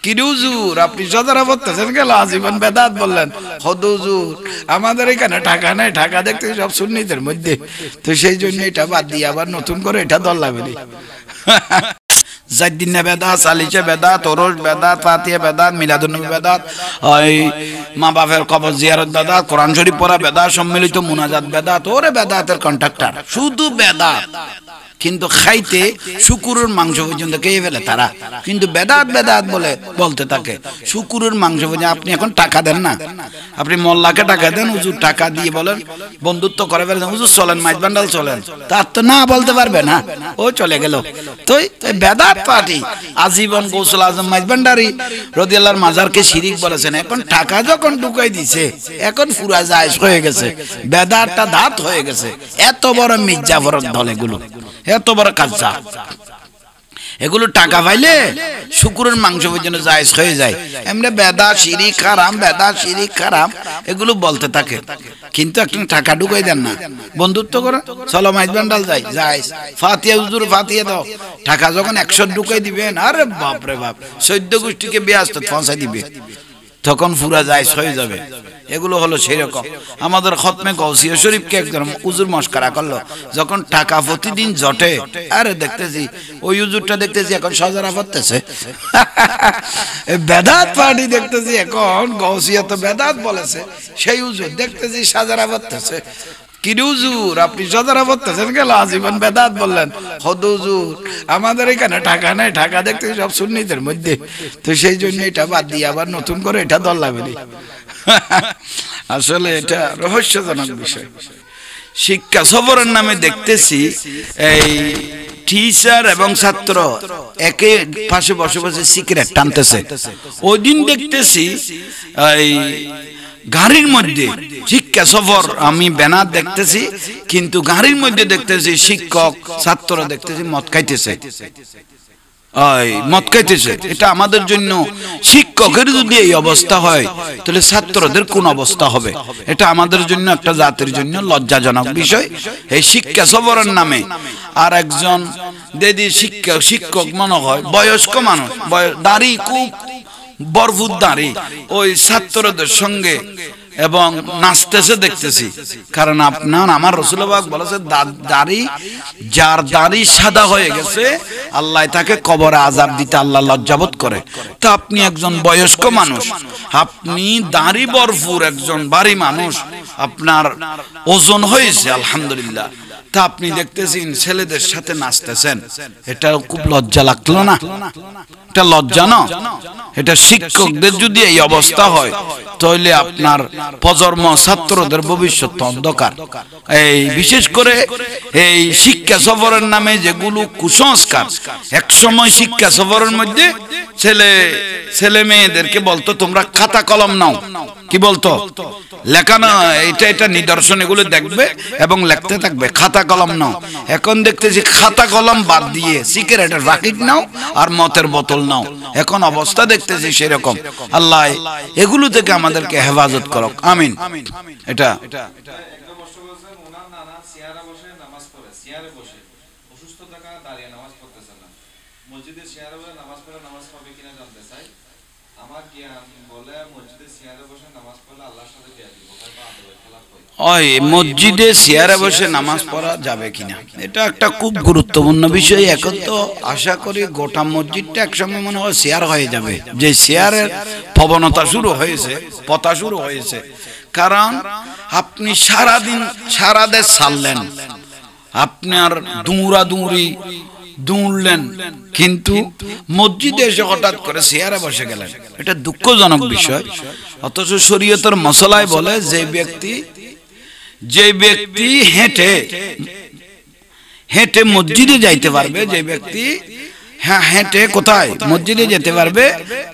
কি হুজুর আপনি সদরা পড়তেছেন কেন আজীবন বেদাত বললেন? হুজুর আমাদের এখানে টাকা নাই, টাকা দেখতে সব সুন্নিদের মধ্যে, তো সেই জন্য এটা বাদ দিয়ে আবার নতুন করে এটা দল্লাবেরি জাদ্দিনে বেদাত, সালিসে বেদাত, ওরস বেদাত, ফাতিহা বেদাত, মিলাদুন্নবী বেদাত, ওই মা বাপের কবর জিয়ারত বেদাত, কোরআন শরীফ পড়া বেদাত, সম্মিলিত মুনাজাত বেদাত। ওরে বেদাতের কন্ট্রাক্টর, শুধু বেদাত। কিন্তু খাইতে শুকুরের মাংস পর্যন্ত খেয়ে ফেলে তারা, কিন্তু বেদাত বেদাত বলে বলতে থাকে। শুকুরের মাংস পর্যন্ত আপনি এখন টাকা দেন না, আপনি মোল্লাকে টাকা দেন, হুজুর টাকা দিয়ে বলেন বন্ধুত্ব করে ফেলেন, হুজুর চলেন মাইজবান্ডাল চলেন, তার তো না বলতে পারবে না, ও চলে গেল। তো বেদাত পার্টি আজীবন গৌসুল আজম মাইজবান্ডারি রাদিয়াল্লাহু মাজারকে শিরিক বলেছেন। এখন টাকা যখন ঢুকাই দিছে, এখন পুরা জায়েজ হয়ে গেছে, বেদাতটা দাঁত হয়ে গেছে। এত বড় মির্জাফরের দল এগুলো, এত বড় কাজা, এগুলো টাকা পাইলে শুকুরের মাংস পর্যন্ত জায়েজ হয়ে যায়। এমনি বেদাত শিরিক হারাম, বেদাত শিরিক হারাম এগুলো বলতে থাকে, কিন্তু একটা টাকা ঢুকাই দেন না, বন্ধুত্ব করে চলো মাইজবান্ডাল যাই, জায়েজ। ফাতিহা হুজুর ফাতিহা দাও, টাকা যখন 100 ঢুকাই দিবেন, আরে বাপ রে বাপ, 14 গোষ্ঠীকে ব্যস্ত পৌঁছাই দিবে, তখন পুরা জায়েজ হয়ে যাবে। এগুলো হলো সেই রকম। আমাদের খতমে গাউসিয়া শরীফকে একজন হুজুর মস্করা করলো, যখন টাকা প্রতিদিন জটে, আরে দেখতেছি ওই হুজুরটা দেখতেছি এখন সজরা পড়তেছে বেদাত পার্টি দেখতেছি এখন গাউসিয়া তো বেদাত বলেছে, সেই হুজুর দেখতেছি সাজারা পড়তেছে। কি হুজুর আপনি সজরা পড়তেছেন কেন আজীবন বেদাত বললেন? হুজুর আমাদের এখানে টাকা নাই, টাকা দেখতে সব সুন্নিদের মধ্যে, তো সেই জন্য এটা বাদ দিয়ে আবার নতুন করে এটা দল্লাবেরি আসলে এটা রহস্যজনক বিষয়। শিক্ষা সফরের নামে দেখতেছি এই টিচার এবং ছাত্র একে পাশে বসে বসে সিগারেট টানতেছে। ওই দিন দেখতেছি এই গাড়ির মধ্যে শিক্ষা সফর আমি ব্যানার দেখতেছি, কিন্তু গাড়ির মধ্যে দেখতেছি শিক্ষক ছাত্র দেখতেছি মদ খাইতেছে, মদ খাইতেছে। এটা আমাদের জন্য, শিক্ষকের যদি এই অবস্থা হয় তাহলে ছাত্রদের কোন অবস্থা হবে? এটা আমাদের জন্য, একটা জাতির জন্য লজ্জাজনক বিষয়। এই শিক্ষা সফরের নামে আর একজন দিদি শিক্ষক মনে হয় বয়স্ক মানুষ, দাড়ি খুব বরফুর দাড়ি, ওই ছাত্রদের সঙ্গে এবং নাচতেছে দেখতেছি। কারণ আপনার আমার রাসূল পাক বলেছে, দাড়ি যার দাড়ি সাদা হয়ে গেছে আল্লাহ তাকে কবরে আযাব দিতে আল্লাহ লজ্জাবোধ করে। তা আপনি একজন বয়স্ক মানুষ, আপনি দাড়ি ভরপুর একজন ভারী মানুষ, আপনার ওজন হয়েছে আলহামদুলিল্লাহ, তা আপনি দেখতেছেন ছেলেদের সাথে নাচতেছেন, এটা খুব লজ্জা লাগলো না? এটা লজ্জা না? এটা শিক্ষকদের যদি এই অবস্থা হয় তাহলে আপনার প্রজন্ম ছাত্রদের ভবিষ্যৎ অন্ধকার। এই বিশেষ করে এই শিক্ষা সফরের নামে যেগুলো কুসংস্কার, এক সময় শিক্ষা সফরের মধ্যে ছেলে মেয়েদেরকে বলতো তোমরা খাতা কলম নাও, কি বলতো, লেখা না, এটা নিদর্শন, এগুলো দেখবে এবং লিখতে থাকবে, খাতা কলম নাও। এখন দেখতেছি খাতা কলম বাদ দিয়ে সিগারেটের প্যাকেট নাও আর মদের বোতল নাও। এখন অবস্থা দেখতেছি সেরকম। আল্লাহ এগুলো থেকে আমাদেরকে হেফাজত করুক, আমিন। এটা মসজিদে চেয়ারে বসে নামাজ পড়া যাবে কিনা, এটা একটা খুব গুরুত্বপূর্ণ বিষয়। এখন তো আশা করি গোটা মসজিদটা একসময় মনে হয় চেয়ার হয়ে যাবে, যে চেয়ারের প্রবণতা শুরু হয়েছে, পথা শুরু হয়েছে। কারণ আপনি সারাদিন সারা দেশ ছাড়লেন, আপনার দৌড়লেন, কিন্তু মসজিদে এসে হঠাৎ করে চেয়ারে বসে গেলেন, এটা দুঃখজনক বিষয়। অথচ শরীয়তের মশলায় বলে যে ব্যক্তি হেঁটে মসজিদে যাইতে পারবে, যে ব্যক্তি হেঁটে কোথায় মসজিদে যেতে পারবে,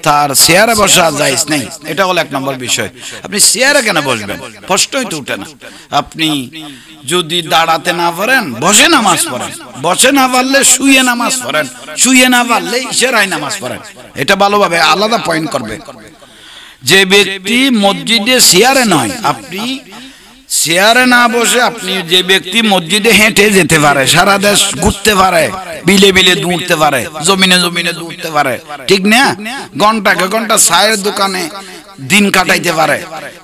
তার চেয়ারে বসা জায়েজ নেই। এটা হলো 1 নম্বর বিষয়। আপনি চেয়ারে কেন বসবেন? প্রশ্নই তো উঠে না। আপনি যদি দাঁড়াতে না পারেন বসে নামাজ পড়েন, বসে না পারলে শুয়ে নামাজ পড়েন, শুয়ে না পারলে ইশারায় নামাজ পড়েন। এটা ভালোভাবে আলাদা পয়েন্ট করবে। যে ব্যক্তি মসজিদে চেয়ারে নয়, আপনি চেয়ারে না বসে আপনি যে ব্যক্তি মসজিদে হেঁটে যেতে পারে, সারা দেশ ঘুরতে পারে, বিলে বিলে দৌড়তে পারে, জমিনে জমিনে দৌড়তে পারে, ঠিক না? ঘন্টাকে ঘন্টা চায়ের দোকানে দিন কাটাইতে পারে,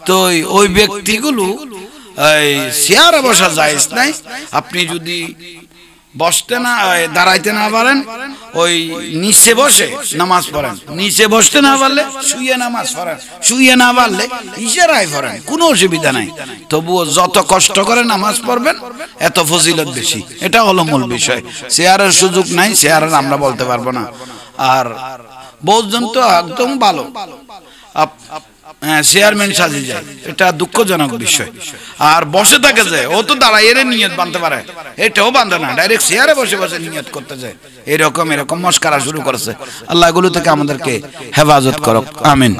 তো ওই ব্যক্তিগুলো চেয়ারে বসা জায়েজ নাই। আপনি যদি বসতে না দাঁড়াইতে না পারেন, ওই নিচে বসে নামাজ পড়েন, নিচে বসতে না পারলে শুয়ে নামাজ পড়েন, শুয়ে না পারলে ইশারায় পড়েন, কোনো অসুবিধা নাই। তবুও যত কষ্ট করে নামাজ পড়বেন এত ফজিলত বেশি, এটা হলো মূল বিষয়। চেয়ারের সুযোগ নাই, চেয়ারের আমরা বলতে পারবো না। আর বহুজন তো একদম ভালো চেয়ারম্যান সাজে যায়, এটা দুঃখজনক বিষয়। আর বসে থাকে যে ও তো দাঁড়াইয়ে নিয়ত বাঁধতে পারে, এটাও বাঁধে না, ডাইরেক্ট চেয়ারে বসে বসে নিয়ত করতে যায়। এরকম মস্কারা শুরু করেছে। আল্লাহ এগুলো থেকে আমাদেরকে হেফাজত করুক, আমিন।